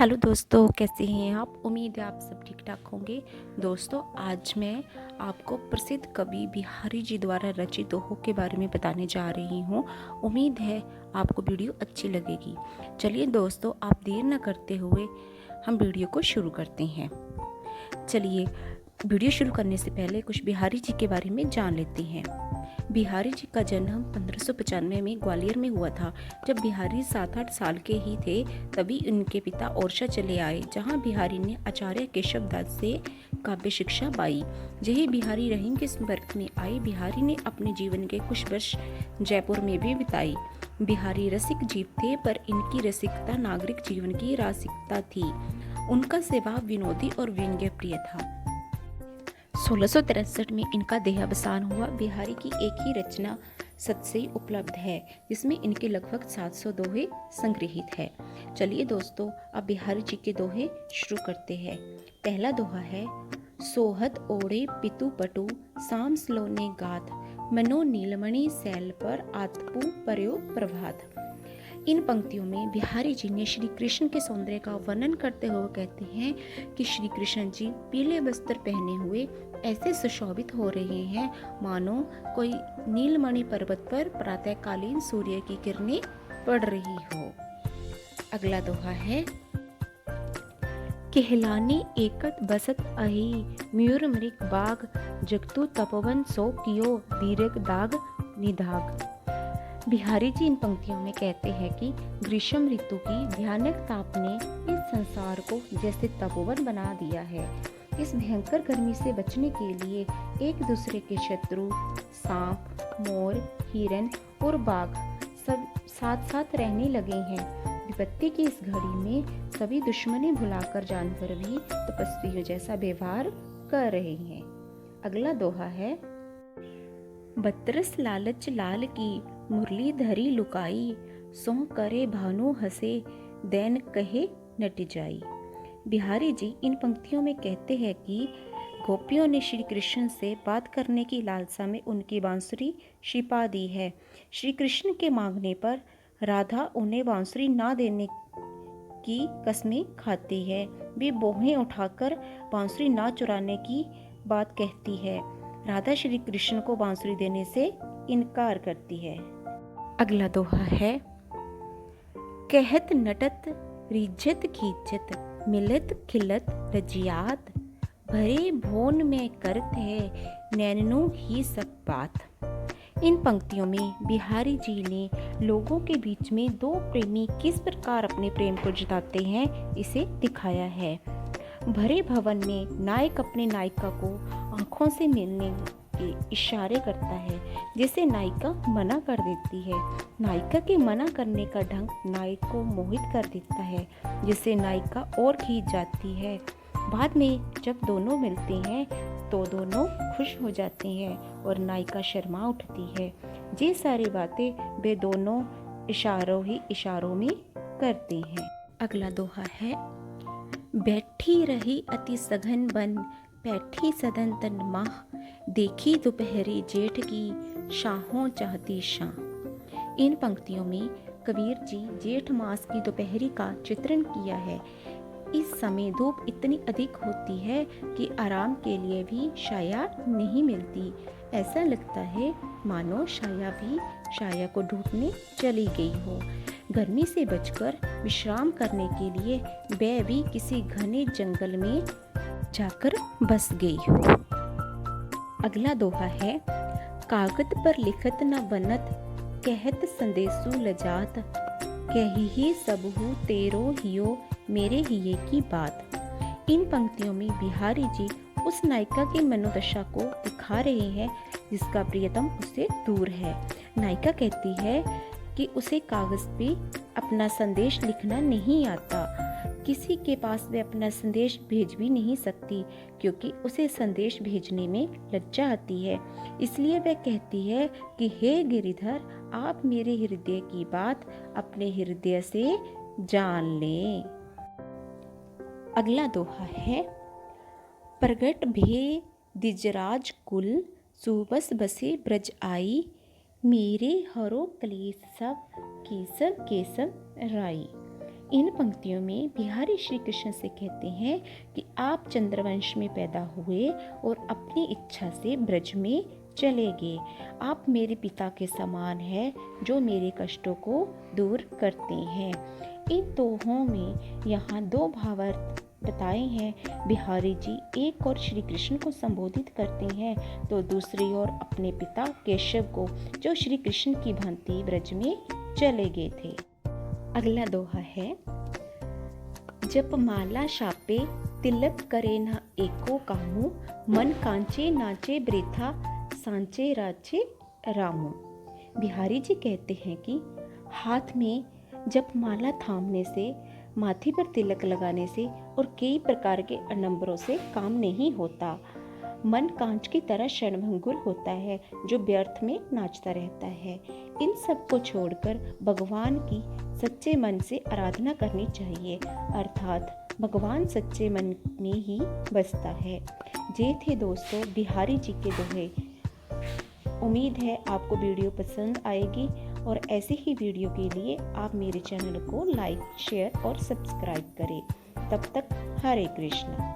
Hello दोस्तों, कैसे हैं आप। उम्मीद है आप सब ठीक ठाक होंगे। दोस्तों, आज मैं आपको प्रसिद्ध कवि बिहारी जी द्वारा रचित दोहों के बारे में बताने जा रही हूँ। उम्मीद है आपको वीडियो अच्छी लगेगी। चलिए दोस्तों, आप देर न करते हुए हम वीडियो को शुरू करते हैं। चलिए, वीडियो शुरू करने से पहले कुछ बिहारी जी के बारे में जान लेते हैं। बिहारी जी का जन्म 1595 में ग्वालियर में हुआ था। जब बिहारी 7-8 साल के ही थे, तभी उनके पिता ओरछा चले आए, जहां बिहारी ने आचार्य केशव दास से काव्य शिक्षा पाई। यही बिहारी रहीम के संपर्क में आए। बिहारी ने अपने जीवन के कुछ वर्ष जयपुर में भी बिताई। बिहारी रसिक जीव थे, पर इनकी रसिकता नागरिक जीवन की रासिकता थी। उनका स्वभाव विनोदी और व्यंग्य प्रिय था। 1663 में इनका देहावसान हुआ। बिहारी की एक ही रचना सतसई उपलब्ध है, जिसमें इनके लगभग 700 दोहे संग्रहित है। चलिए दोस्तों, अब बिहारी जी के दोहे शुरू करते हैं। पहला दोहा है, सोहत ओढ़े पितु पटु साम स्लोने गात, मनो नीलमणि सैल पर आतपु पर्यो प्रभात। इन पंक्तियों में बिहारी जी ने श्री कृष्ण के सौंदर्य का वर्णन करते हुए कहते हैं कि श्री कृष्ण जी पीले वस्त्र पहने हुए ऐसे सुशोभित हो रहे हैं मानो कोई नीलमणि पर्वत पर प्रातःकालीन सूर्य की किरणें पड़ रही हो। अगला दोहा है, कहलाने एकत बसत अहि मयूर मृग बाग, जगतु तपोवन सो कियो दीर्घ दाग निधाग। बिहारी जी इन पंक्तियों में कहते हैं कि ग्रीष्म ऋतु की भयानक ताप ने इस संसार को जैसे तपोवन बना दिया है। इस भयंकर गर्मी से बचने के लिए एक दूसरे के शत्रु सांप, मोर, हिरन और बाघ सब साथ साथ रहने लगे हैं। विपत्ति की इस घड़ी में सभी दुश्मनी भुलाकर जानवर भी तपस्वियों जैसा व्यवहार कर रहे हैं। अगला दोहा है, बतरस लालच लाल की मुरली धरी लुकाई, सो करे भानु हसे दैन कहे नट जाई। बिहारी जी इन पंक्तियों में कहते हैं कि गोपियों ने श्री कृष्ण से बात करने की लालसा में उनकी बांसुरी छिपा दी है। श्री कृष्ण के मांगने पर राधा उन्हें बांसुरी ना देने की कसमें खाती है। वे बोहें उठाकर बांसुरी ना चुराने की बात कहती है। राधा श्री कृष्ण को बांसुरी देने से इनकार करती है। अगला दोहा है, कहत नटत रिज्जत खींचत मिलत खिलत रजियात, भरे भोन में करत है नैननो ही सब बात। इन पंक्तियों में बिहारी जी ने लोगों के बीच में दो प्रेमी किस प्रकार अपने प्रेम को जताते हैं, इसे दिखाया है। भरे भवन में नायक अपने नायिका को आंखों से मिलने के इशारे करता है, जिसे नायिका मना कर देती है। नायिका के मना करने का ढंग नायक को मोहित कर देता है, जिससे नायिका और खींच जाती है। बाद में जब दोनों मिलते हैं तो दोनों खुश हो जाते हैं और नायिका शर्मा उठती है। ये सारी बातें वे दोनों इशारों ही इशारों में करते हैं। अगला दोहा है, बैठी रही अति सघन बन बैठी सदन तन माह, देखी दोपहरी जेठ की शाहों चाहती शाह। इन पंक्तियों में कबीर जी जेठ मास की दोपहरी का चित्रण किया है। इस समय धूप इतनी अधिक होती है कि आराम के लिए भी छाया नहीं मिलती। ऐसा लगता है मानो छाया भी छाया को ढूंढने चली गई हो। गर्मी से बचकर विश्राम करने के लिए वह भी किसी घने जंगल में जाकर बस गई हो। अगला दोहा है, कागज पर लिखत न बनत कहत संदेशु लजात, कही सबहु तेरो हियो मेरे हिये की बात। इन पंक्तियों में बिहारी जी उस नायिका की मनोदशा को दिखा रहे हैं जिसका प्रियतम उससे दूर है। नायिका कहती है कि उसे कागज पे अपना संदेश लिखना नहीं आता। किसी के पास वे अपना संदेश भेज भी नहीं सकती, क्योंकि उसे संदेश भेजने में लज्जा आती है। इसलिए वह कहती है कि हे गिरिधर, आप मेरे हृदय की बात अपने हृदय से जान लें। अगला दोहा है, प्रगट भे दिजराज कुल सुबस बसे ब्रज आई, मेरे हरो कलेश सब केसव केसव राई। इन पंक्तियों में बिहारी श्री कृष्ण से कहते हैं कि आप चंद्रवंश में पैदा हुए और अपनी इच्छा से ब्रज में चले गए। आप मेरे पिता के समान हैं जो मेरे कष्टों को दूर करते हैं। इन दोहों में यहाँ दो भावार्थ बताए हैं। बिहारी जी एक और श्री कृष्ण को संबोधित करते हैं तो दूसरी ओर अपने पिता केशव को, जो श्री कृष्ण की भांति ब्रज में चले गए थे। अगला दोहा है, जप माला शापे तिलक करे ना एको कामू, मन कांचे नाचे ब्रेथा सांचे राचे रामू। बिहारी जी कहते हैं कि हाथ में जप माला थामने से, माथे पर तिलक लगाने से और कई प्रकार के आडंबरों से काम नहीं होता। मन कांच की तरह क्षणभंगुर होता है जो व्यर्थ में नाचता रहता है। इन सब को छोड़कर भगवान की सच्चे मन से आराधना करनी चाहिए, अर्थात भगवान सच्चे मन में ही बसता है। ये थे दोस्तों बिहारी जी के दोहे। उम्मीद है आपको वीडियो पसंद आएगी और ऐसे ही वीडियो के लिए आप मेरे चैनल को लाइक, शेयर और सब्सक्राइब करें। तब तक हरे कृष्णा।